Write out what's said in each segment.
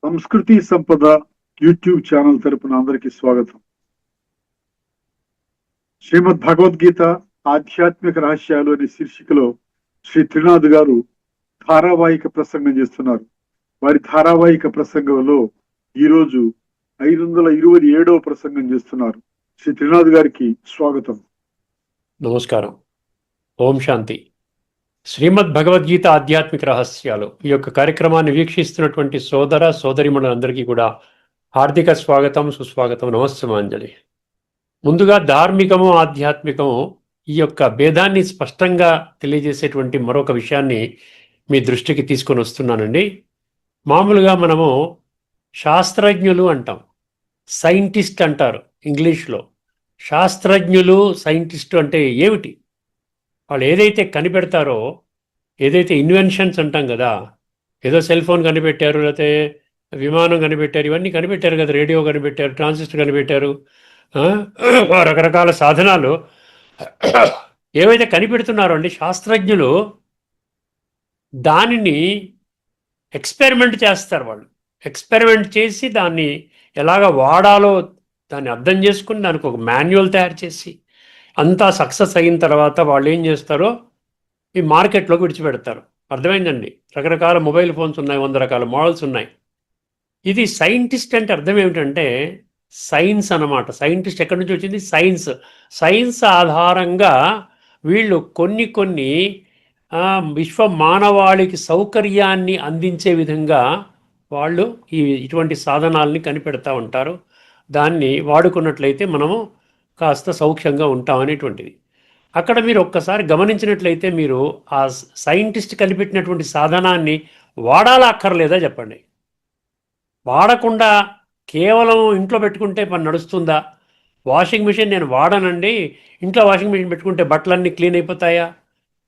సంస్కృతి సంపద YouTube channel తరపున అందరికీ స్వాగతం. శ్రీమద్ భగవద్గీత ఆధ్యాత్మిక రహస్యాలు అనే శీర్షికలో శ్రీ త్రినాథ్ గారు ధారావాహిక ప్రసంగం చేస్తున్నారు. వారి ధారావాహిక ప్రసంగంలో ఈరోజు 527వ ప్రసంగం చేస్తున్నారు. శ్రీ త్రినాథ్ గారికి స్వాగతం. నమస్కారం. ఓం శాంతి. శ్రీమద్ భగవద్గీత ఆధ్యాత్మిక రహస్యాలు ఈ యొక్క కార్యక్రమాన్ని వీక్షిస్తున్నటువంటి సోదర సోదరిమణులందరికీ కూడా హార్దిక స్వాగతం, సుస్వాగతం, నమస్సమాంజలి. ముందుగా ధార్మికము ఆధ్యాత్మికము ఈ యొక్క భేదాన్ని స్పష్టంగా తెలియజేసేటువంటి మరొక విషయాన్ని మీ దృష్టికి తీసుకొని వస్తున్నానండి. మామూలుగా మనము శాస్త్రజ్ఞులు అంటాం, సైంటిస్ట్ అంటారు ఇంగ్లీష్లో. శాస్త్రజ్ఞులు, సైంటిస్టు అంటే ఏమిటి? వాళ్ళు ఏదైతే కనిపెడతారో, ఏదైతే ఇన్వెన్షన్స్ అంటాం కదా, ఏదో సెల్ ఫోన్ కనిపెట్టారు, లేకపోతే విమానం కనిపెట్టారు, ఇవన్నీ కనిపెట్టారు కదా, రేడియో కనిపెట్టారు, ట్రాన్సిస్టర్ కనిపెట్టారు, రకరకాల సాధనాలు ఏవైతే కనిపెడుతున్నారో అండి శాస్త్రజ్ఞులు, దానిని ఎక్స్పెరిమెంట్ చేస్తారు. వాళ్ళు ఎక్స్పెరిమెంట్ చేసి దాన్ని ఎలాగ వాడాలో దాన్ని అర్థం చేసుకుని దానికి ఒక మాన్యువల్ తయారు చేసి అంతా సక్సెస్ అయిన తర్వాత వాళ్ళు ఏం చేస్తారో ఈ మార్కెట్లోకి విడిచిపెడతారు. అర్థమైందండి? రకరకాల మొబైల్ ఫోన్స్ ఉన్నాయి, 100 రకాల మోడల్స్ ఉన్నాయి. ఇది సైంటిస్ట్ అంటే అర్థం ఏమిటంటే సైన్స్ అన్నమాట. సైంటిస్ట్ ఎక్కడి నుంచి వచ్చింది? సైన్స్. సైన్స్ ఆధారంగా వీళ్ళు కొన్ని విశ్వ మానవాళికి సౌకర్యాన్ని అందించే విధంగా వాళ్ళు ఇటువంటి సాధనాలని కనిపెడతా ఉంటారు. దాన్ని వాడుకున్నట్లయితే మనము కాస్త సౌఖ్యంగా ఉంటామనేటువంటిది. అక్కడ మీరు ఒక్కసారి గమనించినట్లయితే మీరు ఆ సైంటిస్ట్ కనిపెట్టినటువంటి సాధనాన్ని వాడాలా అక్కర్లేదా చెప్పండి? వాడకుండా కేవలం ఇంట్లో పెట్టుకుంటే పని నడుస్తుందా? వాషింగ్ మిషన్ నేను వాడనండి, ఇంట్లో వాషింగ్ మిషన్ పెట్టుకుంటే బట్టలన్నీ క్లీన్ అయిపోతాయా?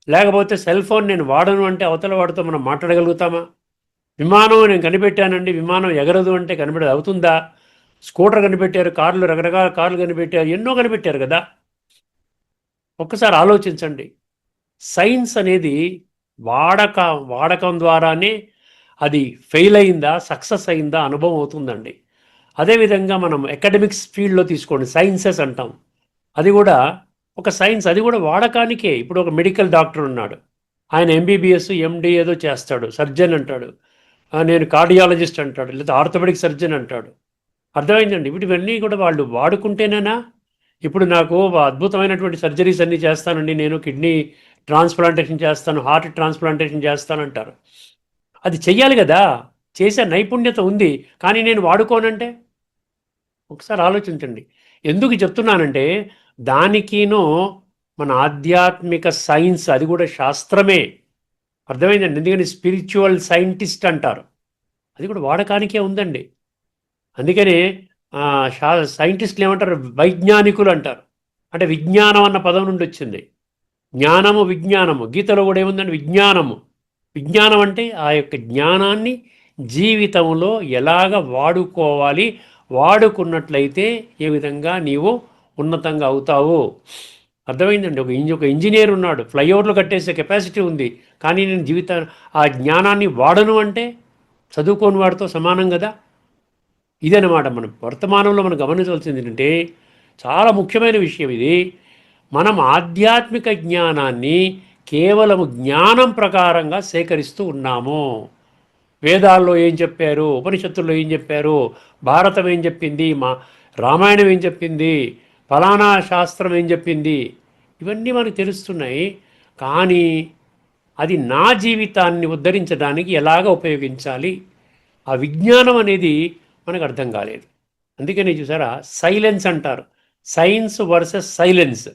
లేకపోతే సెల్ ఫోన్ నేను వాడను అంటే అవతల వాడితో మనం మాట్లాడగలుగుతామా? విమానం నేను కనిపెట్టానండి, విమానం ఎగరదు అంటే కనిపెట్టదు అవుతుందా? స్కూటర్ కనిపెట్టారు, కార్లు, రకరకాల కార్లు కనిపెట్టారు, ఎన్నో కనిపెట్టారు కదా. ఒక్కసారి ఆలోచించండి. సైన్స్ అనేది వాడకం ద్వారానే అది ఫెయిల్ అయిందా, సక్సెస్ అయిందా అనుభవం అవుతుందండి. అదేవిధంగా మనం అకాడమిక్స్ ఫీల్డ్లో తీసుకోండి, సైన్సెస్ అంటాం. అది కూడా ఒక సైన్స్, అది కూడా వాడకానికే. ఇప్పుడు ఒక మెడికల్ డాక్టర్ ఉన్నాడు, ఆయన ఎంబీబీఎస్ ఎండి ఏదో చేస్తాడు, సర్జన్ అంటాడు, నేను కార్డియాలజిస్ట్ అంటాడు, లేదా ఆర్థోపెడిక్ సర్జన్ అంటాడు. అర్థమైందండి? వీటివన్నీ కూడా వాళ్ళు వాడుకుంటేనేనా. ఇప్పుడు నాకు అద్భుతమైనటువంటి సర్జరీస్ అన్నీ చేస్తానండి, నేను కిడ్నీ ట్రాన్స్ప్లాంటేషన్ చేస్తాను, హార్ట్ ట్రాన్స్ప్లాంటేషన్ చేస్తానంటారు. అది చెయ్యాలి కదా, చేసే నైపుణ్యత ఉంది, కానీ నేను వాడుకోనంటే ఒకసారి ఆలోచించండి. ఎందుకు చెప్తున్నానంటే దానికినో మన ఆధ్యాత్మిక సైన్స్, అది కూడా శాస్త్రమే. అర్థమైందండి? ఎందుకని స్పిరిచువల్ సైంటిస్ట్ అంటారు, అది కూడా వాడకానికే ఉందండి. అందుకని సైంటిస్టులు ఏమంటారు? వైజ్ఞానికులు అంటారు. అంటే విజ్ఞానం అన్న పదం నుండి వచ్చింది. జ్ఞానము, విజ్ఞానము. గీతలో కూడా ఏముందండి? విజ్ఞానము. విజ్ఞానం అంటే ఆ యొక్క జ్ఞానాన్ని జీవితంలో ఎలాగ వాడుకోవాలి, వాడుకున్నట్లయితే ఏ విధంగా నీవు ఉన్నతంగా అవుతావు. అర్థమైందండి? ఒక ఇంజనీర్ ఉన్నాడు, ఫ్లైఓవర్లు కట్టేసే కెపాసిటీ ఉంది, కానీ నేను ఆ జ్ఞానాన్ని వాడను అంటే చదువుకోని వాడితో సమానం కదా. ఇదన్నమాట మనం వర్తమానంలో మనం గమనించవలసింది ఏంటంటే చాలా ముఖ్యమైన విషయం ఇది. మనం ఆధ్యాత్మిక జ్ఞానాన్ని కేవలం జ్ఞానం ప్రకారంగా సేకరిస్తూ ఉన్నాము. వేదాల్లో ఏం చెప్పారు, ఉపనిషత్తుల్లో ఏం చెప్పారు, భారతం ఏం చెప్పింది, మా రామాయణం ఏం చెప్పింది, ఫలానా శాస్త్రం ఏం చెప్పింది, ఇవన్నీ మనకు తెలుస్తున్నాయి. కానీ అది నా జీవితాన్ని ఉద్ధరించడానికి ఎలాగ ఉపయోగించాలి, ఆ విజ్ఞానం అనేది మనకు అర్థం కాలేదు. అందుకని చూసారా, సైలెన్స్ అంటారు. Science versus silence.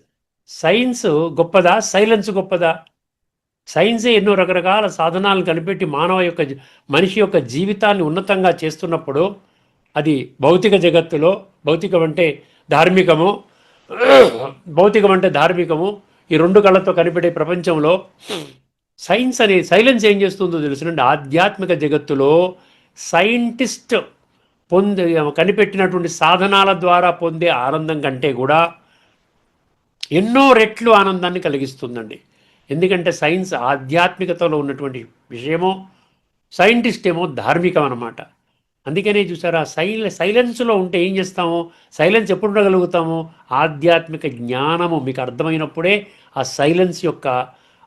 సైన్స్ గొప్పదా, సైలెన్స్ గొప్పదా? సైన్సే ఎన్నో రకరకాల సాధనాలను కనిపెట్టి మనిషి యొక్క జీవితాన్ని ఉన్నతంగా చేస్తున్నప్పుడు అది భౌతిక జగత్తులో, భౌతికం అంటే ధార్మికము, భౌతికం అంటే ధార్మికము, ఈ రెండు కళ్ళతో కనిపెట్టే ప్రపంచంలో సైలెన్స్ ఏం చేస్తుందో తెలుసునండి. ఆధ్యాత్మిక జగత్తులో సైంటిస్ట్ కనిపెట్టినటువంటి సాధనాల ద్వారా పొందే ఆనందం కంటే కూడా ఎన్నో రెట్లు ఆనందాన్ని కలిగిస్తుందండి. ఎందుకంటే సైన్స్ ఆధ్యాత్మికతలో ఉన్నటువంటి విషయమో, సైంటిస్ట్ ఏమో ధార్మికం అన్నమాట. అందుకనే చూసారా, సైలెన్స్లో ఉంటే ఏం చేస్తాము, సైలెన్స్ ఎప్పుడు ఉండగలుగుతాము, ఆధ్యాత్మిక జ్ఞానము మీకు అర్థమైనప్పుడే ఆ సైలెన్స్ యొక్క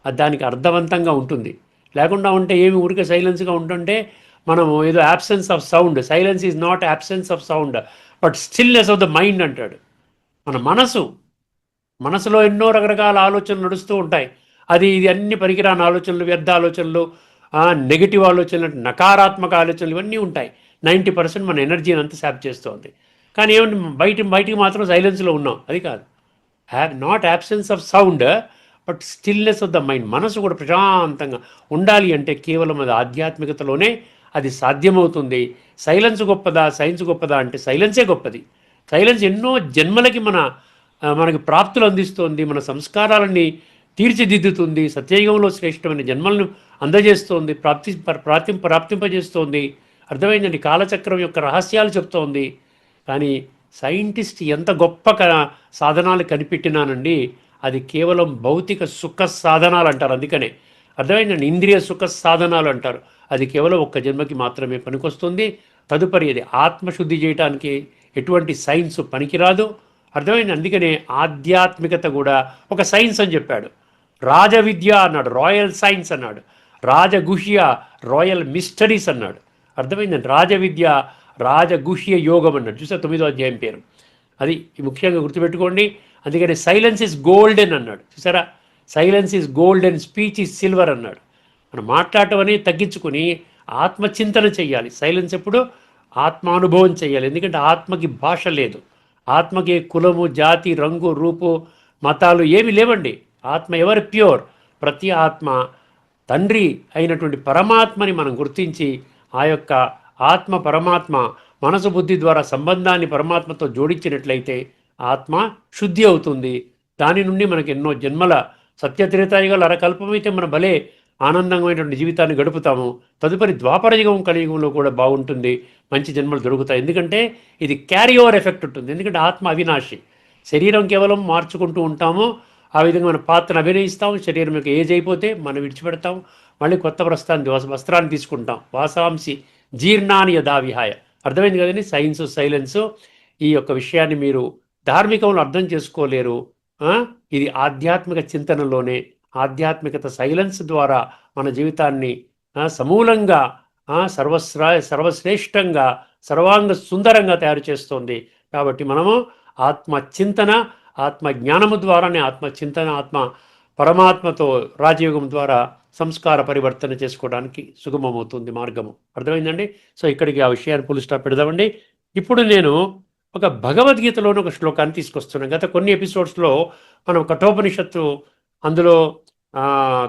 దానికి అర్థవంతంగా ఉంటుంది. లేకుండా ఉంటే ఏమి ఊరికే సైలెన్స్గా ఉంటుంటే మనము ఏదో absence of sound, silence is not absence of sound but stillness of the mind అంటాడు. మన మనసులో ఎన్నో రకరకాల ఆలోచనలు నడుస్తూ ఉంటాయి. ఇది అన్ని పనికిరాని ఆలోచనలు, వ్యర్థ ఆలోచనలు, నెగిటివ్ ఆలోచనలు, నకారాత్మక ఆలోచనలు ఇవన్నీ ఉంటాయి. 90% మన ఎనర్జీని అంతా శాప్ చేస్తుంది. కానీ ఏమంటే బయటికి మాత్రం సైలెన్స్లో ఉన్నాం, అది కాదు. Not absence of sound but stillness of the mind. మనసు కూడా ప్రశాంతంగా ఉండాలి అంటే కేవలం అది ఆధ్యాత్మికతలోనే అది సాధ్యమవుతుంది. సైలెన్స్ గొప్పదా, సైన్స్ గొప్పదా అంటే సైలెన్సే గొప్పది. సైలెన్స్ ఎన్నో జన్మలకి మనకి ప్రాప్తులు అందిస్తోంది, మన సంస్కారాలని తీర్చిదిద్దుతుంది, సత్యయుగంలో శ్రేష్టమైన జన్మలను అందజేస్తోంది, ప్రాప్తింపజేస్తోంది. అర్థమైందండి, కాలచక్రం యొక్క రహస్యాలు చెప్తోంది. కానీ సైంటిస్ట్ ఎంత గొప్ప సాధనాలు కనిపెట్టినానండి, అది కేవలం భౌతిక సుఖ సాధనాలు అంటారు. అందుకనే అర్థమైందండి, ఇంద్రియ సుఖ సాధనాలు అంటారు. అది కేవలం ఒక్క జన్మకి మాత్రమే పనికొస్తుంది. తదుపరి అది ఆత్మశుద్ధి చేయడానికి ఎటువంటి సైన్స్ పనికిరాదు. అర్థమైంది. అందుకనే ఆధ్యాత్మికత కూడా ఒక సైన్స్ అని చెప్పాడు. రాజవిద్య అన్నాడు, రాయల్ సైన్స్ అన్నాడు. రాజగుహ్య, రాయల్ మిస్టరీస్ అన్నాడు. అర్థమైందండి, రాజవిద్య, రాజగుహ్య యోగం అన్నాడు. చూసా 9వ అధ్యాయం పేరు అది. ముఖ్యంగా గుర్తుపెట్టుకోండి. అందుకని సైలెన్స్ ఈజ్ గోల్డెన్ అన్నాడు. చూసారా, silence is golden, speech is silver అన్నాడు. మనం మాట్లాడటం అనేది తగ్గించుకుని ఆత్మచింతన చెయ్యాలి. సైలెన్స్ ఎప్పుడు ఆత్మానుభవం చేయాలి. ఎందుకంటే ఆత్మకి భాష లేదు, ఆత్మకి కులము, జాతి, రంగు, రూపు, మతాలు ఏమి లేవండి. ఆత్మ ఎవరు ప్యూర్, ప్రతి ఆత్మ తండ్రి అయినటువంటి పరమాత్మని మనం గుర్తించి ఆ యొక్క ఆత్మ పరమాత్మ మనసు బుద్ధి ద్వారా సంబంధాన్ని పరమాత్మతో జోడించినట్లయితే ఆత్మ శుద్ధి అవుతుంది. దాని నుండి మనకి ఎన్నో జన్మల సత్యత్రేతాయుగాలు అరకల్పమైతే మన భలే ఆనందమైనటువంటి జీవితాన్ని గడుపుతాము. తదుపరి ద్వాపరయుగం, కలియుగంలో కూడా బాగుంటుంది, మంచి జన్మలు దొరుకుతాయి. ఎందుకంటే ఇది క్యారీ ఓవర్ ఎఫెక్ట్ ఉంటుంది. ఎందుకంటే ఆత్మ అవినాశి, శరీరం కేవలం మార్చుకుంటూ ఉంటాము. ఆ విధంగా మన పాత్రను అభినయిస్తాం. శరీరం యొక్క ఏజ్ అయిపోతే మనం విడిచిపెడతాం, మళ్ళీ కొత్త వస్త్రాన్ని తీసుకుంటాం. వాసాంసి జీర్ణాన్ని యథా విహాయ. అర్థమైంది కదండి, సైన్స్ సైలెన్సు. ఈ యొక్క విషయాన్ని మీరు ధార్మికంలో అర్థం చేసుకోలేరు. ఇది ఆధ్యాత్మిక చింతనలోనే, ఆధ్యాత్మికత సైలెన్స్ ద్వారా మన జీవితాన్ని సమూలంగా సర్వశ్రేష్టంగా, సర్వాంగ సుందరంగా తయారు చేస్తుంది. కాబట్టి మనము ఆత్మచింతన, ఆత్మ జ్ఞానము ద్వారానే, ఆత్మచింతన, ఆత్మ పరమాత్మతో రాజయోగం ద్వారా సంస్కార పరివర్తన చేసుకోవడానికి సుగమమవుతుంది మార్గము. అర్థమైందండి. సో ఇక్కడికి ఆ విషయాన్ని ఫుల్ స్టాప్ పెడదామండి. ఇప్పుడు నేను ఒక భగవద్గీతలోని ఒక శ్లోకాన్ని తీసుకొస్తున్నాను. గత కొన్ని ఎపిసోడ్స్లో మనం కఠోపనిషత్తు, అందులో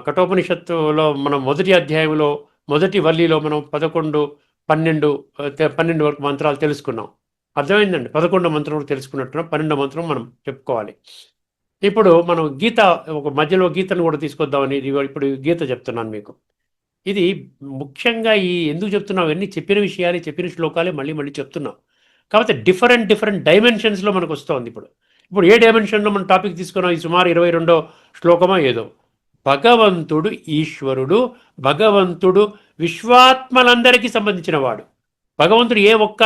కఠోపనిషత్తులో మనం మొదటి అధ్యాయంలో మొదటి వల్లిలో మనం 11, 12 వరకు మంత్రాలు తెలుసుకున్నాం. అర్థమైందండి. 11 మంత్రం తెలుసుకున్నట్టున్నా 12 మంత్రం మనం చెప్పుకోవాలి. ఇప్పుడు మనం గీత, ఒక మధ్యలో గీతను కూడా తీసుకొద్దామని ఇప్పుడు గీత చెప్తున్నాను మీకు. ఇది ముఖ్యంగా ఎందుకు చెప్తున్నాం, అవన్నీ చెప్పిన విషయాలు, చెప్పిన శ్లోకాలే మళ్ళీ మళ్ళీ చెప్తున్నాం. కాకపోతే డిఫరెంట్ డైమెన్షన్స్లో మనకు వస్తుంది. ఇప్పుడు ఏ డైమెన్షన్లో మనం టాపిక్ తీసుకున్నాం, ఈ సుమారు 22వ శ్లోకమో ఏదో. భగవంతుడు ఈశ్వరుడు, భగవంతుడు విశ్వాత్మలందరికీ సంబంధించిన వాడు. భగవంతుడు ఏ ఒక్క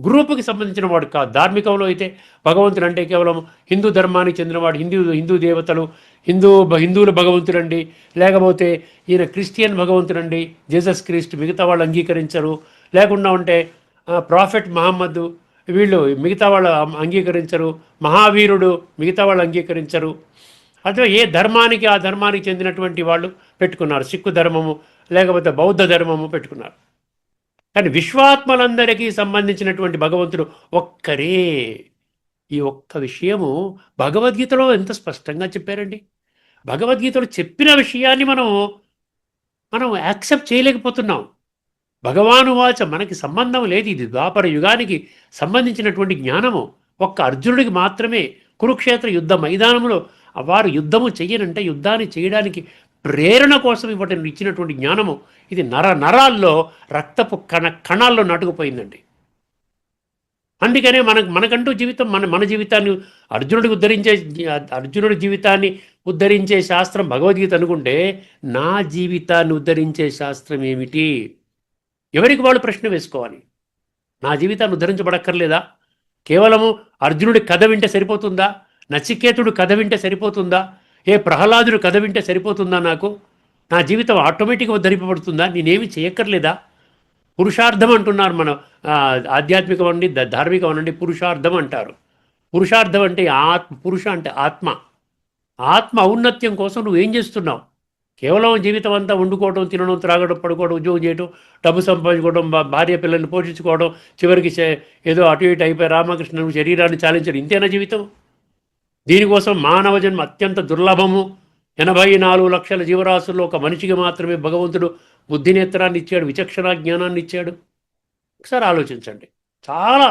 గ్రూపుకి సంబంధించిన వాడు కాదు. ధార్మికంలో అయితే భగవంతుడు అంటే కేవలం హిందూ ధర్మానికి చెందినవాడు, హిందూ దేవతలు, హిందువుల భగవంతుడండి, లేకపోతే ఈయన క్రిస్టియన్ భగవంతుడండి, జీసస్ క్రీస్ట్, మిగతా వాళ్ళు అంగీకరించరు. లేకుండా ఉంటే ప్రాఫెట్ మహమ్మద్, వీళ్ళు మిగతా వాళ్ళు అంగీకరించరు. మహావీరుడు, మిగతా వాళ్ళు అంగీకరించరు. అదే ఏ ధర్మానికి ఆ ధర్మానికి చెందినటువంటి వాళ్ళు పెట్టుకున్నారు. సిక్కు ధర్మము, లేకపోతే బౌద్ధ ధర్మము పెట్టుకున్నారు. కానీ విశ్వాత్మలందరికీ సంబంధించినటువంటి భగవంతుడు ఒక్కరే. ఈ ఒక్క విషయము భగవద్గీతలో ఎంత స్పష్టంగా చెప్పారండి. భగవద్గీతలో చెప్పిన విషయాన్ని మనం యాక్సెప్ట్ చేయలేకపోతున్నాం. భగవానువాచ, మనకి సంబంధం లేదు. ఇది ద్వాపర యుగానికి సంబంధించినటువంటి జ్ఞానము. ఒక్క అర్జునుడికి మాత్రమే కురుక్షేత్ర యుద్ధ మైదానంలో వారు యుద్ధము చెయ్యనంటే యుద్ధాన్ని చేయడానికి ప్రేరణ కోసం ఇచ్చినటువంటి జ్ఞానము. ఇది నరాల్లో, రక్తపు కణాల్లో నాటుకుపోయిందండి. అందుకనే మనకంటూ జీవితం, మన జీవితాన్ని అర్జునుడి జీవితాన్ని ఉద్ధరించే శాస్త్రం భగవద్గీత అనుకుంటే, నా జీవితాన్ని ఉద్ధరించే శాస్త్రం ఏమిటి? ఎవరికి వాళ్ళు ప్రశ్న వేసుకోవాలి. నా జీవితాన్ని ఉద్ధరించబడక్కర్లేదా? కేవలము అర్జునుడి కథ వింటే సరిపోతుందా? నచికేతుడు కథ వింటే సరిపోతుందా? ప్రహ్లాదుడు కథ వింటే సరిపోతుందా? నా జీవితం ఆటోమేటిక్గా ఉద్ధరింపబడుతుందా? నేనేమి చేయక్కర్లేదా? పురుషార్థం అంటున్నారు మన ఆధ్యాత్మికం అండి, ధార్మికం అనండి, పురుషార్థం అంటారు. పురుషార్థం అంటే పురుష అంటే ఆత్మ ఔన్నత్యం కోసం నువ్వేం చేస్తున్నావు? కేవలం జీవితం అంతా వండుకోవడం, తినడం, త్రాగడం, పడుకోవడం, ఉద్యోగం చేయడం, డబ్బు సంపాదించుకోవడం, భార్య పిల్లల్ని పోషించుకోవడం, చివరికి ఏదో అటు ఇటు అయిపోయి రామకృష్ణ శరీరాన్ని చాలించడం, ఇంతేనా జీవితం? దీనికోసం మానవ జన్మ అత్యంత దుర్లభము. 84 లక్షల జీవరాశుల్లో ఒక మనిషికి మాత్రమే భగవంతుడు బుద్ధినేత్రాన్ని ఇచ్చాడు, విచక్షణ జ్ఞానాన్ని ఇచ్చాడు. ఒకసారి ఆలోచించండి. చాలా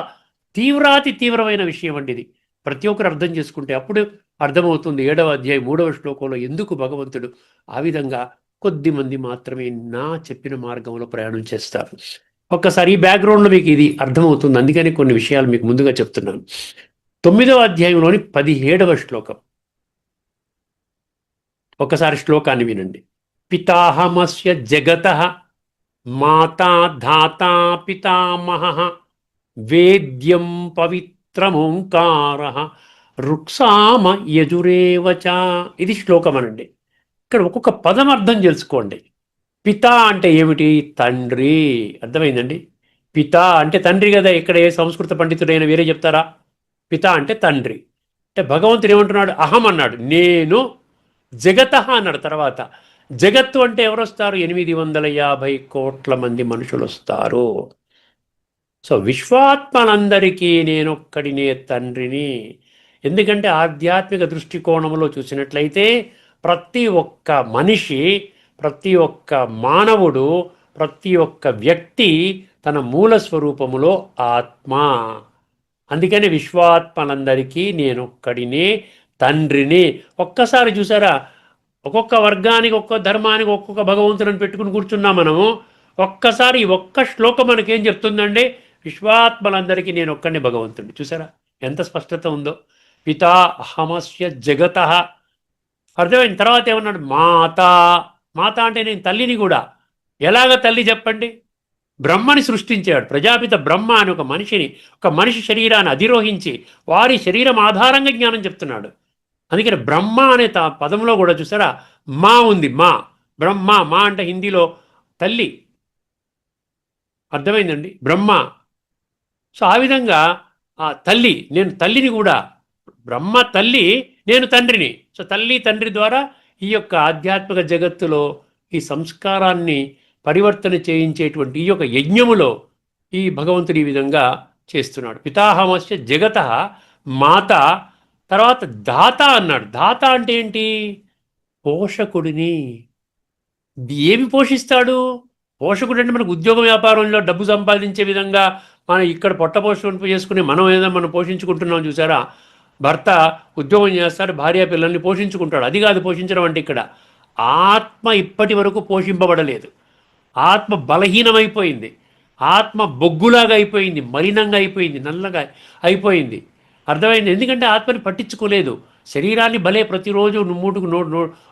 తీవ్రమైన విషయం అండి ఇది. ప్రతి ఒక్కరు అర్థం చేసుకుంటే అప్పుడు అర్థమవుతుంది 7వ అధ్యాయం 3వ శ్లోకంలో ఎందుకు భగవంతుడు ఆ విధంగా కొద్దిమంది మాత్రమే నా చెప్పిన మార్గంలో ప్రయాణం చేస్తారు. ఒక్కసారి ఈ బ్యాక్గ్రౌండ్లో మీకు ఇది అర్థమవుతుంది. అందుకని కొన్ని విషయాలు మీకు ముందుగా చెప్తున్నాను. 9వ అధ్యాయంలోని 17వ శ్లోకం. ఒకసారి శ్లోకాన్ని వినండి. పితాహమస్య జగతః మాతా ధాతా పితామహః వేద్యం పవిత్రమోంకారః రుక్సామ యజురేవచ. ఇది శ్లోకం అనండి. ఇక్కడ ఒక్కొక్క పదం అర్థం తెలుసుకోండి. పిత అంటే ఏమిటి? తండ్రి. అర్థమైందండి? పిత అంటే తండ్రి కదా. ఇక్కడ ఏ సంస్కృత పండితుడైనా వేరే చెప్తారా? పిత అంటే తండ్రి. అంటే భగవంతుడు ఏమంటున్నాడు? అహం అన్నాడు, నేను. జగత అన్నాడు. తర్వాత జగత్తు అంటే ఎవరు వస్తారు? 850 కోట్ల మంది మనుషులు వస్తారు. సో విశ్వాత్మలందరికీ నేనొక్కడినే తండ్రిని. ఎందుకంటే ఆధ్యాత్మిక దృష్టికోణంలో చూసినట్లయితే ప్రతి ఒక్క మనిషి, ప్రతి ఒక్క మానవుడు, ప్రతి ఒక్క వ్యక్తి తన మూల స్వరూపములో ఆత్మ. అందుకని విశ్వాత్మలందరికీ నేనొక్కడినే తండ్రిని. ఒక్కసారి చూసారా, ఒక్కొక్క వర్గానికి, ఒక్కొక్క ధర్మానికి ఒక్కొక్క భగవంతుని పెట్టుకుని కూర్చున్నాం మనము. ఒక్కసారి ఒక్క శ్లోకం మనకేం చెప్తుందండి? విశ్వాత్మలందరికీ నేను ఒక్కడిని భగవంతుడిని. చూసారా ఎంత స్పష్టత ఉందో? పితా అహమస్య జగత. అర్థమైన తర్వాత ఏమన్నాడు? మాత. మాత అంటే నేను తల్లిని కూడా. ఎలాగ తల్లి చెప్పండి? బ్రహ్మని సృష్టించాడు. ప్రజాపిత బ్రహ్మ అని ఒక మనిషి శరీరాన్ని అధిరోహించి వారి శరీరం ఆధారంగా జ్ఞానం చెప్తున్నాడు. అందుకని బ్రహ్మ అనే పదంలో కూడా చూసారా మా ఉంది. బ్రహ్మ. మా అంటే హిందీలో తల్లి. అర్థమైందండి? బ్రహ్మ. సో ఆ విధంగా ఆ తల్లి, నేను తల్లిని కూడా. బ్రహ్మ తల్లి, నేను తండ్రిని. సో తల్లి తండ్రి ద్వారా ఈ యొక్క ఆధ్యాత్మిక జగత్తులో ఈ సంస్కారాన్ని పరివర్తన చేయించేటువంటి ఈ యొక్క యజ్ఞములో ఈ భగవంతుడు ఈ విధంగా చేస్తున్నాడు. పితాహమస్య జగత మాత. తర్వాత దాత అన్నాడు. దాత అంటే ఏంటి? పోషకుడిని. ఏమి పోషిస్తాడు? పోషకుడు అంటే మనకు ఉద్యోగ వ్యాపారంలో డబ్బు సంపాదించే విధంగా మనం ఇక్కడ పొట్ట పోషణ చేసుకుని మనం ఏదైనా మనం పోషించుకుంటున్నాం. చూసారా, భర్త ఉద్యోగం చేస్తాడు, భార్య పిల్లల్ని పోషించుకుంటాడు. అది కాదు పోషించడం అంటే. ఇక్కడ ఆత్మ ఇప్పటి వరకు పోషింపబడలేదు. ఆత్మ బలహీనమైపోయింది. ఆత్మ బొగ్గులాగా అయిపోయింది, మలినంగా అయిపోయింది, నల్లగా అయిపోయింది. అర్థమైంది? ఎందుకంటే ఆత్మని పట్టించుకోలేదు. శరీరాన్ని భలే ప్రతిరోజు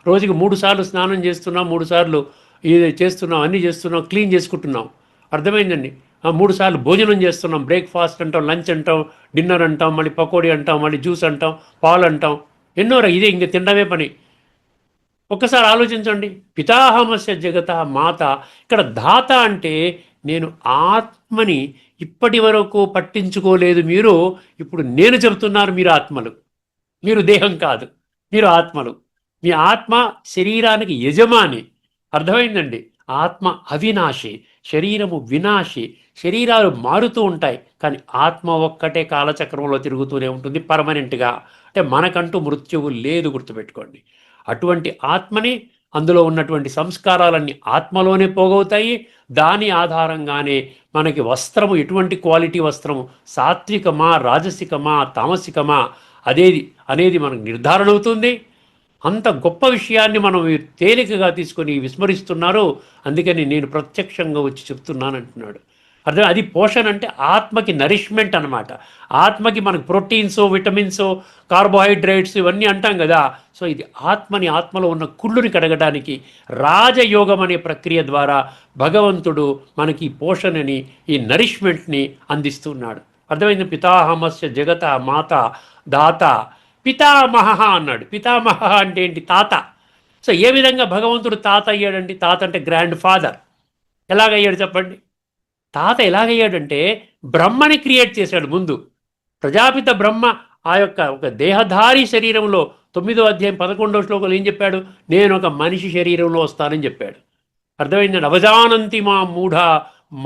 రోజుకి 3 సార్లు స్నానం చేస్తున్నాం, 3 సార్లు ఇది చేస్తున్నాం, అన్నీ చేస్తున్నాం, క్లీన్ చేసుకుంటున్నాం. అర్థమైందండి? 3 సార్లు భోజనం చేస్తున్నాం. బ్రేక్ఫాస్ట్ అంటాం, లంచ్ అంటాం, డిన్నర్ అంటాం, మళ్ళీ పకోడీ అంటాం, మళ్ళీ జ్యూస్ అంటాం, పాలు అంటాం, ఎన్నోరా. ఇదే ఇంక తినడమే పని. ఒక్కసారి ఆలోచించండి. పితాహమస్య జగత మాత. ఇక్కడ ధాత అంటే నేను ఆత్మని ఇప్పటి వరకు పట్టించుకోలేదు మీరు. ఇప్పుడు నేను చెబుతున్నారు, మీరు ఆత్మలు. మీరు దేహం కాదు, మీరు ఆత్మలు. మీ ఆత్మ శరీరానికి యజమాని. అర్థమైందండి? ఆత్మ అవినాశి, శరీరము వినాశి. శరీరాలు మారుతూ ఉంటాయి, కానీ ఆత్మ ఒక్కటే కాలచక్రంలో తిరుగుతూనే ఉంటుంది పర్మనెంట్గా. అంటే మనకంటూ మృత్యువు లేదు, గుర్తుపెట్టుకోండి. అటువంటి ఆత్మని, అందులో ఉన్నటువంటి సంస్కారాలన్నీ ఆత్మలోనే పోగవుతాయి. దాని ఆధారంగానే మనకి వస్త్రము, ఎటువంటి క్వాలిటీ వస్త్రము, సాత్వికమా, రాజసికమా, తామసికమా అనేది మనకు నిర్ధారణ అవుతుంది. అంత గొప్ప విషయాన్ని మనం తేలికగా తీసుకొని విస్మరిస్తున్నారు. అందుకని నేను ప్రత్యక్షంగా వచ్చి చెప్తున్నాను అంటున్నాడు. అర్థం, అది పోషణ అంటే ఆత్మకి నరిష్మెంట్ అనమాట. ఆత్మకి మనకు ప్రోటీన్స్, విటమిన్స్, కార్బోహైడ్రేట్స్ ఇవన్నీ అంటాం కదా. సో ఇది ఆత్మలో ఉన్న కుళ్ళుని కడగడానికి రాజయోగం అనే ప్రక్రియ ద్వారా భగవంతుడు మనకి ఈ పోషణని, ఈ నరిష్మెంట్ని అందిస్తున్నాడు. అర్థమైంది? పితాహమస్య జగత మాత దాత పితామహ అన్నాడు. పితామహ అంటే ఏంటి? తాత. సో ఏ విధంగా భగవంతుడు తాత అయ్యాడండి? తాత అంటే గ్రాండ్ ఫాదర్. ఎలాగయ్యాడు చెప్పండి? తాత ఎలాగయ్యాడంటే బ్రహ్మని క్రియేట్ చేశాడు ముందు. ప్రజాపిత బ్రహ్మ ఆ యొక్క ఒక దేహధారి శరీరంలో 9వ అధ్యాయం 11వ శ్లోకంలో ఏం చెప్పాడు? నేను ఒక మనిషి శరీరంలో వస్తానని చెప్పాడు. అర్థమైందండి? అవజానంతి మా మూఢ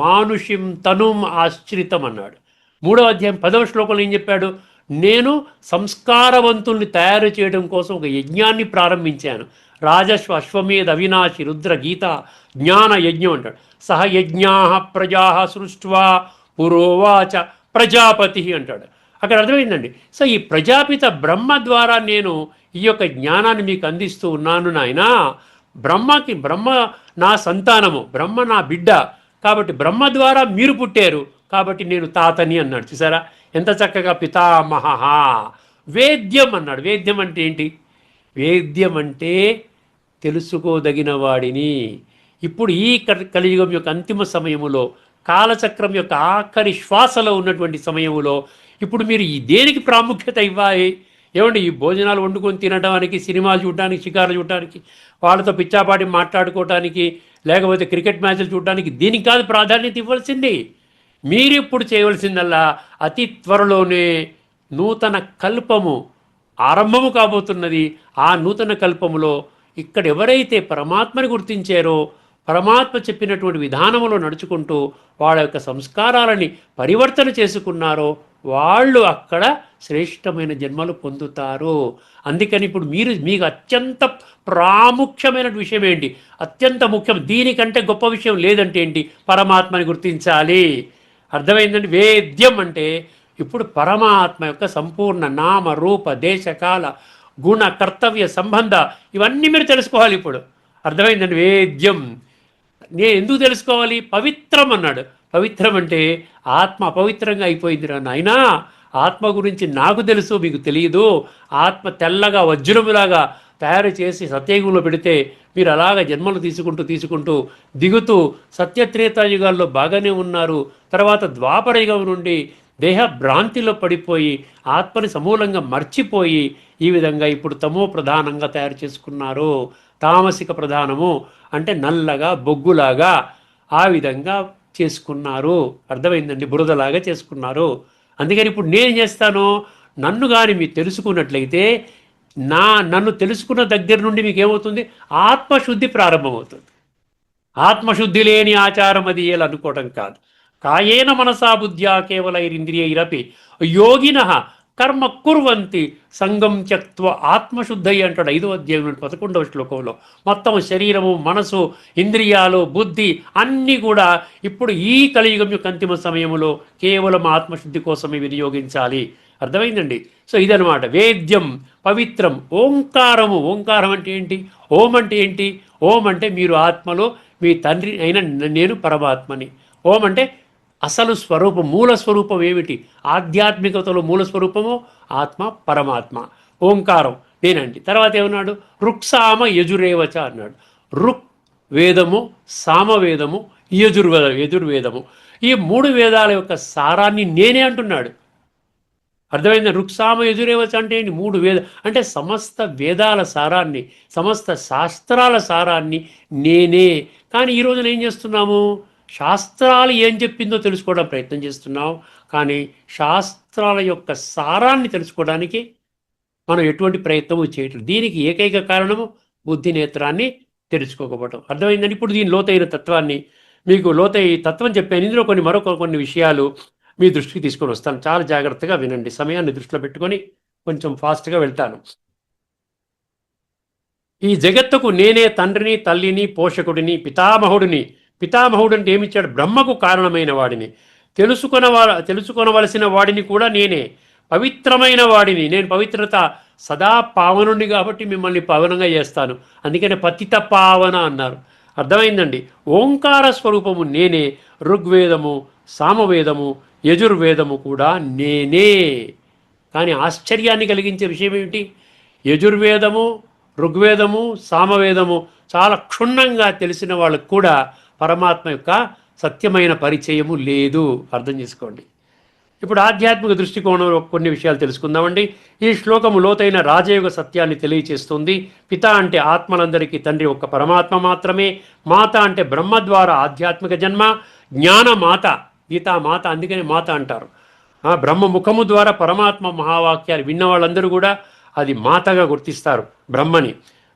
మానుషిం తనుం ఆశ్రితం అన్నాడు. 3వ అధ్యాయం 10వ శ్లోకంలో ఏం చెప్పాడు? నేను సంస్కారవంతుల్ని తయారు చేయడం కోసం ఒక యజ్ఞాన్ని ప్రారంభించాను. రాజస్వ అశ్వమేధ అవినాశి రుద్ర గీత జ్ఞాన యజ్ఞం అంటాడు. సహ యజ్ఞా ప్రజా సృష్ట్వా పురోవాచ ప్రజాపతి అంటాడు. అక్కడ అర్థమైందండి. సో ఈ ప్రజాపిత బ్రహ్మ ద్వారా నేను ఈ యొక్క జ్ఞానాన్ని మీకు అందిస్తూ ఉన్నాను నాయనా. బ్రహ్మ నా సంతానము, బ్రహ్మ నా బిడ్డ, కాబట్టి బ్రహ్మ ద్వారా మీరు పుట్టారు, కాబట్టి నేను తాతని అన్నాడు. చూసారా ఎంత చక్కగా? పితామహ. వేద్యం అన్నాడు. వేద్యం అంటే ఏంటి? వేద్యం అంటే తెలుసుకోదగిన వాడిని. ఇప్పుడు ఈ కలియుగం యొక్క అంతిమ సమయములో, కాలచక్రం యొక్క ఆఖరి శ్వాసలో ఉన్నటువంటి సమయములో ఇప్పుడు మీరు ఈ దేనికి ప్రాముఖ్యత ఇవ్వాలి? ఏమండి, ఈ భోజనాలు వండుకొని తినడానికి, సినిమాలు చూడడానికి, షికారులు చూడడానికి, వాళ్ళతో పిచ్చాపాటి మాట్లాడుకోవడానికి, లేకపోతే క్రికెట్ మ్యాచ్లు చూడడానికి దీనికి కాదు ప్రాధాన్యత ఇవ్వాల్సింది. మీరు ఇప్పుడు చేయవలసిందల్లా అతి త్వరలోనే నూతన కల్పము ఆరంభము కాబోతున్నది. ఆ నూతన కల్పములో ఇక్కడ ఎవరైతే పరమాత్మని గుర్తించారో, పరమాత్మ చెప్పినటువంటి విధానములో నడుచుకుంటూ వాళ్ళ యొక్క సంస్కారాలని పరివర్తన చేసుకున్నారో వాళ్ళు అక్కడ శ్రేష్టమైన జన్మలు పొందుతారు. అందుకని ఇప్పుడు మీకు అత్యంత ప్రాముఖ్యమైన విషయం ఏంటి? అత్యంత ముఖ్యం, దీనికంటే గొప్ప విషయం లేదంటే ఏంటి? పరమాత్మని గుర్తించాలి. అర్థమైందండి? వేద్యం అంటే ఇప్పుడు పరమాత్మ యొక్క సంపూర్ణ నామ రూప దేశకాల గుణ కర్తవ్య సంబంధ ఇవన్నీ మీరు తెలుసుకోవాలి ఇప్పుడు. అర్థమైందండి? వేద్యం. నేను ఎందుకు తెలుసుకోవాలి? పవిత్రం అన్నాడు. పవిత్రం అంటే ఆత్మ అపవిత్రంగా అయిపోయిందిరా నాయనా. ఆత్మ గురించి నాకు తెలుసు, మీకు తెలియదు. ఆత్మ తెల్లగా వజ్రములాగా తయారు చేసి సత్యయుగంలో పెడితే మీరు అలాగ జన్మలు తీసుకుంటూ దిగుతూ సత్యత్రేతాయుగాల్లో బాగానే ఉన్నారు. తర్వాత ద్వాపర యుగం నుండి దేహ భ్రాంతిలో పడిపోయి ఆత్మని సమూలంగా మర్చిపోయి ఈ విధంగా ఇప్పుడు తమో ప్రధానంగా తయారు చేసుకున్నారు. తామసిక ప్రధానము అంటే నల్లగా బొగ్గులాగా ఆ విధంగా చేసుకున్నారు. అర్థమైందండి? బురదలాగా చేసుకున్నారు. అందుకని ఇప్పుడు నేను చేస్తాను, నన్ను కానీ మీరు తెలుసుకున్నట్లయితే నన్ను తెలుసుకున్న దగ్గర నుండి మీకు ఏమవుతుంది? ఆత్మశుద్ధి ప్రారంభమవుతుంది. ఆత్మశుద్ధి లేని ఆచారం అది అనుకోవటం కాదు. కాయేన మనసా బుద్ధ్యా కేవలైరింద్రియైరపి యోగిన కర్మ కుర్వంతి సంగం త్యక్త్వ ఆత్మశుద్ధయ్య అంటాడు 5వ అధ్యాయం 11వ శ్లోకంలో. మొత్తం శరీరము, మనసు, ఇంద్రియాలు, బుద్ధి అన్నీ కూడా ఇప్పుడు ఈ కలియుగం యొక్క అంతిమ సమయంలో కేవలం ఆత్మశుద్ధి కోసమే వినియోగించాలి. అర్థమైందండి? సో ఇదనమాట వేద్యం, పవిత్రం. ఓంకారము. ఓంకారం అంటే ఏంటి? ఓం అంటే ఏంటి? ఓం అంటే మీరు ఆత్మలో మీ తండ్రి అయిన నేను పరమాత్మని. ఓం అంటే అసలు స్వరూపం, మూల స్వరూపం ఏమిటి? ఆధ్యాత్మికతలో మూల స్వరూపము ఆత్మ, పరమాత్మ. ఓంకారం నేనండి. తర్వాత ఏమన్నాడు? రుక్సామ యజురేవచ అన్నాడు. రుక్ వేదము, సామవేదము, యజుర్వేదము. ఈ 3 వేదాల యొక్క సారాన్ని నేనే అంటున్నాడు. అర్థమైంది? రుక్సామ యజురేవచ అంటే ఏంటి? 3 వేద అంటే సమస్త వేదాల సారాన్ని, సమస్త శాస్త్రాల సారాన్ని నేనే. కానీ ఈ రోజున ఏం చేస్తున్నాము? శాస్త్రాలు ఏం చెప్పిందో తెలుసుకోవడం ప్రయత్నం చేస్తున్నాం, కానీ శాస్త్రాల యొక్క సారాన్ని తెలుసుకోవడానికి మనం ఎటువంటి ప్రయత్నము చేయట్లేదు. దీనికి ఏకైక కారణము బుద్ధి నేత్రాన్ని తెలుసుకోకపోవడం. అర్థమైందని? ఇప్పుడు దీని లోతైన తత్వాన్ని మీకు తత్వం చెప్పాను. ఇందులో కొన్ని విషయాలు మీ దృష్టికి తీసుకొని వస్తాను. చాలా జాగ్రత్తగా వినండి. సమయాన్ని దృష్టిలో పెట్టుకొని కొంచెం ఫాస్ట్గా వెళ్తాను. ఈ జగత్తుకు నేనే తండ్రిని, తల్లిని, పోషకుడిని, పితామహుడిని. పితామహుడు అంటే ఏమిచ్చాడు? బ్రహ్మకు కారణమైన వాడిని. తెలుసుకొనవలసిన వాడిని కూడా నేనే. పవిత్రమైన వాడిని నేను. పవిత్రత సదా పావనుడిని కాబట్టి మిమ్మల్ని పావనంగా చేస్తాను. అందుకనే పతిత పావన అన్నారు. అర్థమైందండి. ఓంకార స్వరూపము నేనే. ఋగ్వేదము, సామవేదము, యజుర్వేదము కూడా నేనే. కానీ ఆశ్చర్యాన్ని కలిగించే విషయం ఏమిటి? యజుర్వేదము, ఋగ్వేదము, సామవేదము చాలా క్షుణ్ణంగా తెలిసిన వాళ్ళకు కూడా పరమాత్మ యొక్క సత్యమైన పరిచయము లేదు. అర్థం చేసుకోండి. ఇప్పుడు ఆధ్యాత్మిక దృష్టికోణంలో కొన్ని విషయాలు తెలుసుకుందామండి. ఈ శ్లోకము లోతైన రాజయోగ సత్యాన్ని తెలియచేస్తుంది. పిత అంటే ఆత్మలందరికీ తండ్రి ఒక్క పరమాత్మ మాత్రమే. మాత అంటే బ్రహ్మ ద్వారా ఆధ్యాత్మిక జన్మ. జ్ఞాన మాత, గీతా మాత, అందుకని మాత అంటారు. బ్రహ్మ ముఖము ద్వారా పరమాత్మ మహావాక్యాలు విన్న వాళ్ళందరూ కూడా అది మాతగా గుర్తిస్తారు బ్రహ్మని.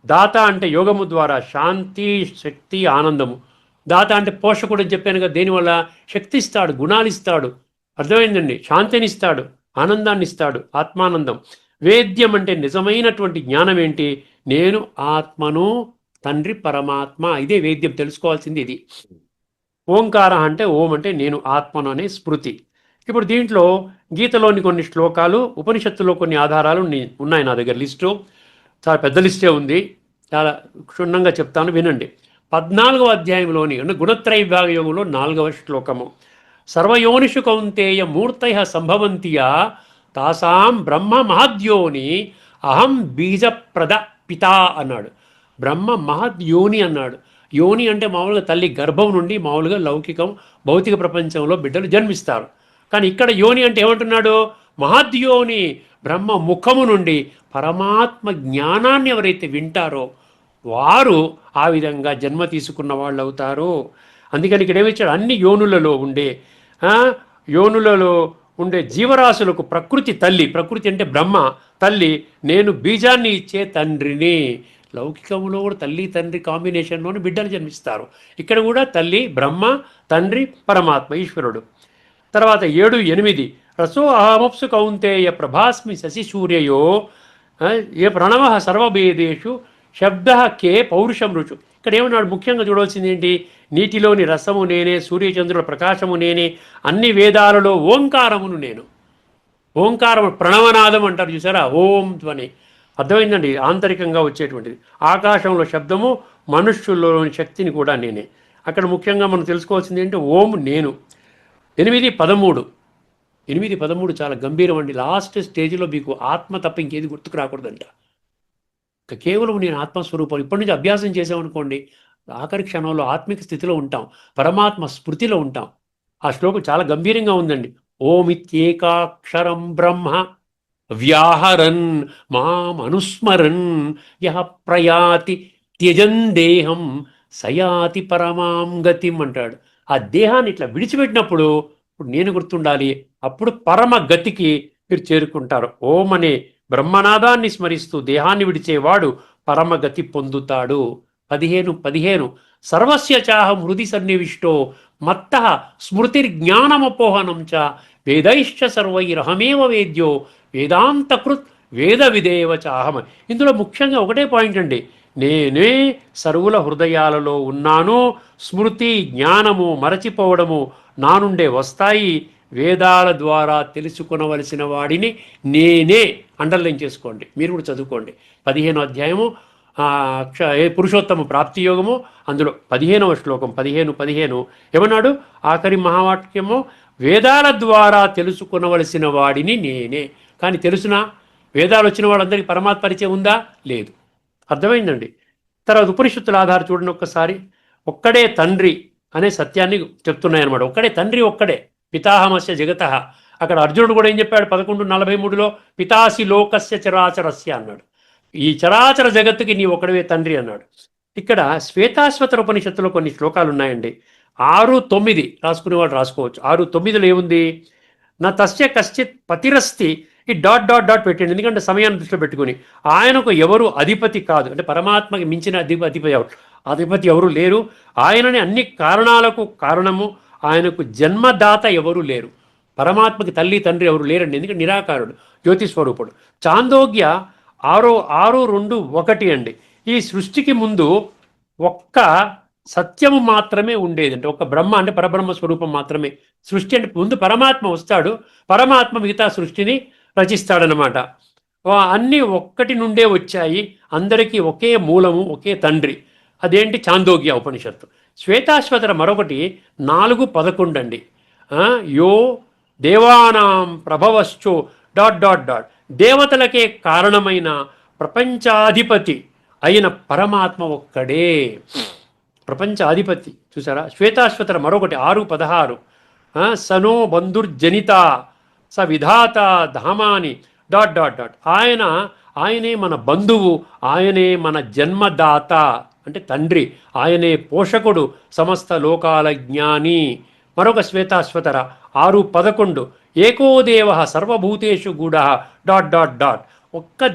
దాత అంటే యోగము ద్వారా శాంతి, శక్తి, ఆనందము. దాత అంటే పోషకుడు అని చెప్పాను కదా, దేనివల్ల శక్తి ఇస్తాడు, గుణాలు ఇస్తాడు. అర్థమైందండి. శాంతిని ఇస్తాడు, ఆనందాన్ని ఇస్తాడు, ఆత్మానందం. వేద్యం అంటే నిజమైనటువంటి జ్ఞానం ఏంటి? నేను ఆత్మను, తండ్రి పరమాత్మ, ఇదే వేద్యం. తెలుసుకోవాల్సింది ఇది. ఓంకార అంటే ఓం అంటే నేను ఆత్మను అనే స్మృతి. ఇప్పుడు దీంట్లో గీతలోని కొన్ని శ్లోకాలు, ఉపనిషత్తులో కొన్ని ఆధారాలు ఉన్నాయి నా దగ్గర. లిస్టు చాలా పెద్ద లిస్టే ఉంది, చాలా క్షుణ్ణంగా చెప్తాను, వినండి. 14వ అధ్యాయంలోని గుణత్రయ విభాగ యోగంలో 4వ శ్లోకము. సర్వయోనిషు కౌంతేయ మూర్తయ సంభవంతియా తాసాం బ్రహ్మ మహద్యోని అహం బీజప్రద పితా అన్నాడు. బ్రహ్మ మహద్యోని అన్నాడు. యోని అంటే మామూలుగా తల్లి గర్భం నుండి మామూలుగా లౌకికం భౌతిక ప్రపంచంలో బిడ్డలు జన్మిస్తారు. కానీ ఇక్కడ యోని అంటే ఏమంటున్నాడు? మహద్యోని, బ్రహ్మ ముఖము నుండి పరమాత్మ జ్ఞానాన్ని ఎవరైతే వింటారో వారు ఆ విధంగా జన్మ తీసుకున్న వాళ్ళు అవుతారు. అందుకని ఇక్కడ ఏమిచ్చాడు? అన్ని యోనులలో ఉండే జీవరాశులకు ప్రకృతి తల్లి, ప్రకృతి అంటే బ్రహ్మ తల్లి, నేను బీజాన్ని ఇచ్చే తండ్రిని. లౌకికంలో కూడా తల్లి తండ్రి కాంబినేషన్లోనే బిడ్డలు జన్మిస్తారు. ఇక్కడ కూడా తల్లి బ్రహ్మ, తండ్రి పరమాత్మ ఈశ్వరుడు. తర్వాత 7, 8 రసో అహమప్సు కౌంతేయ ప్రభాస్మి శశి సూర్యయో ఏ ప్రణవ సర్వభేదేషు శబ్ద కే పౌరుషం రుచు. ఇక్కడ ఏమన్నాడు? ముఖ్యంగా చూడవలసింది ఏంటి? నీటిలోని రసము నేనే, సూర్యచంద్రుల ప్రకాశము నేనే, అన్ని వేదాలలో ఓంకారమును నేను. ఓంకారము ప్రణవనాదం అంటారు చూసారా, ఓం ధ్వని. అర్థమైందండి? ఆంతరికంగా వచ్చేటువంటిది. ఆకాశంలో శబ్దము, మనుష్యుల్లోని శక్తిని కూడా నేనే. అక్కడ ముఖ్యంగా మనం తెలుసుకోవాల్సింది ఏంటి? ఓం నేను. 8, 13 చాలా గంభీరం అండి. లాస్ట్ స్టేజ్లో మీకు ఆత్మ తప్ప ఇంకేది గుర్తుకు రాకూడదంట. కేవలం నేను ఆత్మస్వరూపం ఇప్పటి నుంచి అభ్యాసం చేసామనుకోండి, ఆఖరి క్షణంలో ఆత్మిక స్థితిలో ఉంటాం, పరమాత్మ స్మృతిలో ఉంటాం. ఆ శ్లోకం చాలా గంభీరంగా ఉందండి. ఓమిత్యేకాక్షరం బ్రహ్మ వ్యాహరన్ మాం అనుస్మరన్ యః ప్రయాతి త్యజన్ దేహం సయాతి పరమాం గతిం అంటాడు. ఆ దేహాన్ని ఇట్లా విడిచిపెట్టినప్పుడు ఇప్పుడు నేను గుర్తుండాలి, అప్పుడు పరమ గతికి మీరు చేరుకుంటారు. ఓం అనే బ్రహ్మనాదాన్ని స్మరిస్తూ దేహాన్ని విడిచేవాడు పరమగతి పొందుతాడు. 15 సర్వస్య చాహం హృది సన్నివిష్టో మత్త స్మృతిర్జ్ఞానమపోహనం చ వేదైశ్చ సర్వైరహమేవ వేద్యో వేదాంతకృత్ వేద విదేవ చాహం. ఇందులో ముఖ్యంగా ఒకటే పాయింట్ అండి, నేనే సర్వుల హృదయాలలో ఉన్నాను. స్మృతి, జ్ఞానము, మరచిపోవడము నా నుండే వస్తాయి. వేదాల ద్వారా తెలుసుకొనవలసిన వాడిని నేనే. అండర్లైన్ చేసుకోండి, మీరు కూడా చదువుకోండి. 15వ అధ్యాయము పురుషోత్తమ ప్రాప్తి యోగము, అందులో 15వ శ్లోకం 15 ఏమన్నాడు? ఆఖరి మహావాక్యము వేదాల ద్వారా తెలుసుకొనవలసిన వాడిని నేనే. కానీ తెలుసునా? వేదాలు వచ్చిన వాళ్ళందరికీ పరమాత్మ పరిచయం ఉందా? లేదు. అర్థమైందండి? తర్వాత ఉపనిషత్తుల ఆధారం చూడండి ఒక్కసారి. ఒక్కడే తండ్రి అనే సత్యాన్ని చెప్తున్నాయన్నమాట. ఒక్కడే తండ్రి, ఒక్కడే పితాహమస్య జగత. అక్కడ అర్జునుడు కూడా ఏం చెప్పాడు? 11:43లో పితాసి లోకస్య చరాచరస్య అన్నాడు. ఈ చరాచర జగత్తుకి నీ ఒక్కడవే తండ్రి అన్నాడు. ఇక్కడ శ్వేతాశ్వతర ఉపనిషత్తులో కొన్ని శ్లోకాలు ఉన్నాయండి. 6, 9 రాసుకునేవాడు రాసుకోవచ్చు. 6, 9లో ఏముంది? నా తస్య కశ్చిత్ పతిరస్తి, ఈ డాట్ డాట్ డాట్ పెట్టండి, ఎందుకంటే సమయాన్ని దృష్టిలో పెట్టుకుని. ఆయనకు ఎవరు అధిపతి కాదు, అంటే పరమాత్మకి మించిన అధిపతి ఎవరు లేరు. ఆయనని అన్ని కారణాలకు కారణము, ఆయనకు జన్మదాత ఎవరు లేరు. పరమాత్మకి తల్లి తండ్రి ఎవరు లేరండి, ఎందుకంటే నిరాకారుడు, జ్యోతిస్వరూపుడు. చాందోగ్య 6:2:1 అండి. ఈ సృష్టికి ముందు ఒక్క సత్యము మాత్రమే ఉండేది, అంటే ఒక బ్రహ్మ అంటే పరబ్రహ్మ స్వరూపం మాత్రమే. సృష్టి అంటే ముందు పరమాత్మ వస్తాడు, పరమాత్మ మిగతా సృష్టిని రచిస్తాడనమాట. అన్నీ ఒక్కటి నుండే వచ్చాయి, అందరికీ ఒకే మూలము, ఒకే తండ్రి. అదేంటి చాందోగ్య ఉపనిషత్తు. శ్వేతాశ్వతర మరొకటి 4:11 అండి. యో దేవానాం ప్రభవశ్చో డాట్ డాట్ డాట్, దేవతలకే కారణమైన ప్రపంచాధిపతి అయిన పరమాత్మ ఒక్కడే, ప్రపంచాధిపతి. చూసారా? శ్వేతాశ్వతర మరొకటి 6:16, సనో బంధుర్జనిత స విధాత ధామాని డాట్ డాట్ డాట్. ఆయనే మన బంధువు, ఆయనే మన జన్మదాత అంటే తండ్రి, ఆయనే పోషకుడు, సమస్త లోకాల జ్ఞాని. మరొక శ్వేతాశ్వతర 6:11, ఏకో దేవ సర్వభూతేషు గూఢ డాట్ డాట్ డాట్. ఒక్క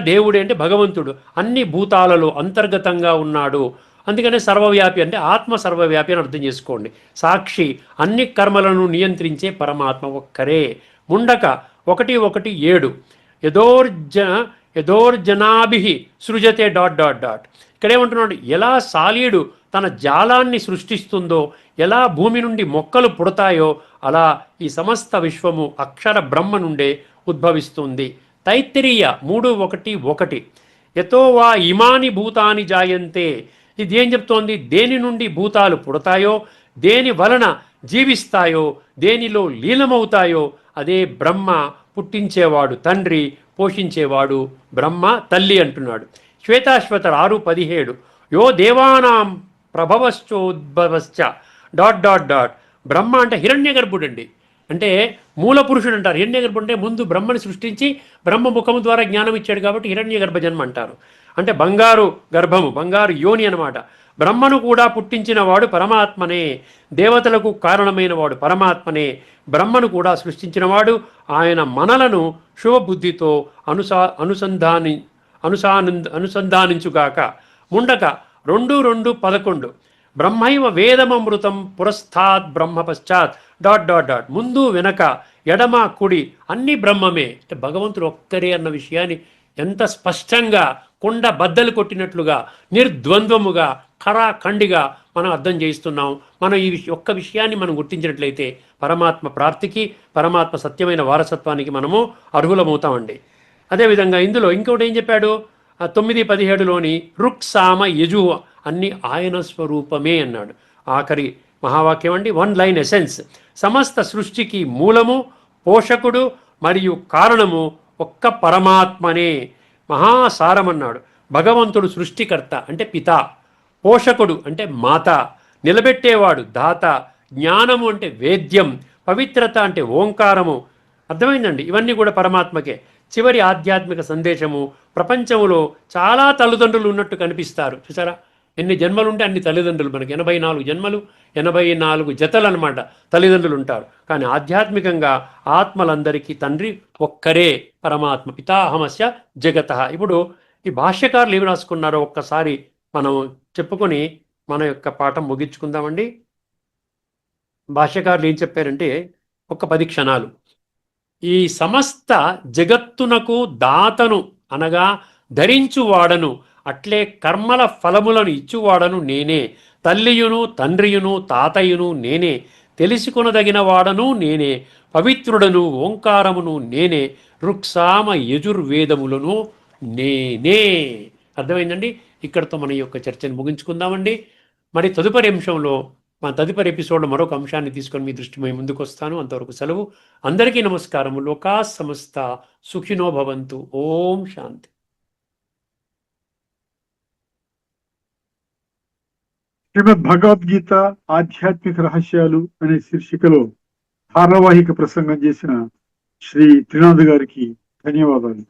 దేవుడు అంటే భగవంతుడు అన్ని భూతాలలో అంతర్గతంగా ఉన్నాడు. అందుకనే సర్వవ్యాపి అంటే ఆత్మ సర్వవ్యాపి అని అర్థం చేసుకోండి. సాక్షి, అన్ని కర్మలను నియంత్రించే పరమాత్మ ఒక్కరే. ముండక 1:17, యథోర్జనాభి సృజతే డాట్ డాట్ డాట్. ఇక్కడేమంటున్నాడు, ఎలా సాలీడు తన జాలాన్ని సృష్టిస్తుందో, ఎలా భూమి నుండి మొక్కలు పుడతాయో, అలా ఈ సమస్త విశ్వము అక్షర బ్రహ్మ నుండే ఉద్భవిస్తుంది. తైత్తిరీయ 3:1, యతో వా ఇమాని భూతాని జాయంతే. ఇది ఏం చెప్తోంది? దేని నుండి భూతాలు పుడతాయో, దేని వలన జీవిస్తాయో, దేనిలో లీనమవుతాయో అదే బ్రహ్మ పుట్టించేవాడు తండ్రి, పోషించేవాడు బ్రహ్మ తల్లి అంటున్నాడు. శ్వేతాశ్వతర 6:17, యో దేవానాం ప్రభవశ్చోద్భవశ్చ డాట్ డాట్ డాట్. బ్రహ్మ అంటే హిరణ్య గర్భుడండి, అంటే మూల పురుషుడు అంటారు. హిరణ్య గర్భుడు అంటే ముందు బ్రహ్మని సృష్టించి బ్రహ్మ ముఖము ద్వారా జ్ఞానం ఇచ్చాడు కాబట్టి హిరణ్య గర్భ జన్మ అంటారు. అంటే బంగారు గర్భము, బంగారు యోని అనమాట. బ్రహ్మను కూడా పుట్టించిన వాడు పరమాత్మనే, దేవతలకు కారణమైన వాడు పరమాత్మనే, బ్రహ్మను కూడా సృష్టించినవాడు. ఆయన మనలను శుభబుద్ధితో అనుసంధానించుగాక. ముండక 2:11, బ్రహ్మైవ వేదమమృతం పురస్థాత్ బ్రహ్మ పశ్చాత్ డాట్ డాట్ డాట్. ముందు వెనక ఎడమ కుడి అన్ని బ్రహ్మమే. అంటే భగవంతుడు ఒక్కరే అన్న విషయాన్ని ఎంత స్పష్టంగా కొండ బద్దలు కొట్టినట్లుగా నిర్ద్వంద్వముగా ఖరాఖండిగా మనం అర్థం చేయిస్తున్నాం. మనం ఈ ఒక్క విషయాన్ని మనం గుర్తించినట్లయితే పరమాత్మ ప్రాప్తికి, పరమాత్మ సత్యమైన వారసత్వానికి మనము అర్హులమవుతామండి. అదేవిధంగా ఇందులో ఇంకోటి ఏం చెప్పాడు? 9:17లోని రుక్ సామ యజు అన్ని ఆయన స్వరూపమే అన్నాడు. ఆఖరి మహావాక్యం అండి, 1 లైన్ ఎసెన్స్. సమస్త సృష్టికి మూలము, పోషకుడు మరియు కారణము ఒక్క పరమాత్మనే. మహాసారమన్నాడు. భగవంతుడు సృష్టికర్త అంటే పిత, పోషకుడు అంటే మాత, నిలబెట్టేవాడు దాత, జ్ఞానము అంటే వేద్యం, పవిత్రత అంటే ఓంకారము. అర్థమైందండి? ఇవన్నీ కూడా పరమాత్మకే. చివరి ఆధ్యాత్మిక సందేశము, ప్రపంచంలో చాలా తల్లిదండ్రులు ఉన్నట్టు కనిపిస్తారు. చూసారా? ఎన్ని జన్మలుంటే అన్ని తల్లిదండ్రులు. మనకి 84 జన్మలు, 84 జతలు అనమాట తల్లిదండ్రులు ఉంటారు. కానీ ఆధ్యాత్మికంగా ఆత్మలందరికీ తండ్రి ఒక్కరే పరమాత్మ, పితాహమస్య జగత. ఇప్పుడు ఈ భాష్యకారులు ఏమి రాసుకున్నారో ఒక్కసారి మనం చెప్పుకొని మన యొక్క పాఠం ముగించుకుందామండి. భాష్యకారులు ఏం చెప్పారంటే, ఒక 10 క్షణాలు. ఈ సమస్త జగత్తునకు దాతను అనగా ధరించువాడను, అట్లే కర్మల ఫలములను ఇచ్చువాడను నేనే, తల్లియును తండ్రియును తాతయును నేనే, తెలుసుకొనదగిన వాడను నేనే, పవిత్రుడను ఓంకారమును నేనే, రుక్సామ యజుర్వేదములను నేనే. అర్థమైందండి? ఇక్కడతో మన యొక్క చర్చను ముగించుకుందామండి. మరి తదుపరి అంశంలో, మా తదుపరి ఎపిసోడ్లో మరొక అంశాన్ని తీసుకొని మీ దృష్టి మేము ముందుకు వస్తాను. అంతవరకు సెలవు. అందరికీ నమస్కారము. లోకా సమస్త సుఖినో భవంతు. ఓం శాంతి. శ్రీమద్ భగవద్గీత ఆధ్యాత్మిక రహస్యాలు అనే శీర్షికలో ధారావాహిక ప్రసంగం చేసిన శ్రీ త్రినాథ్ గారికి ధన్యవాదాలు.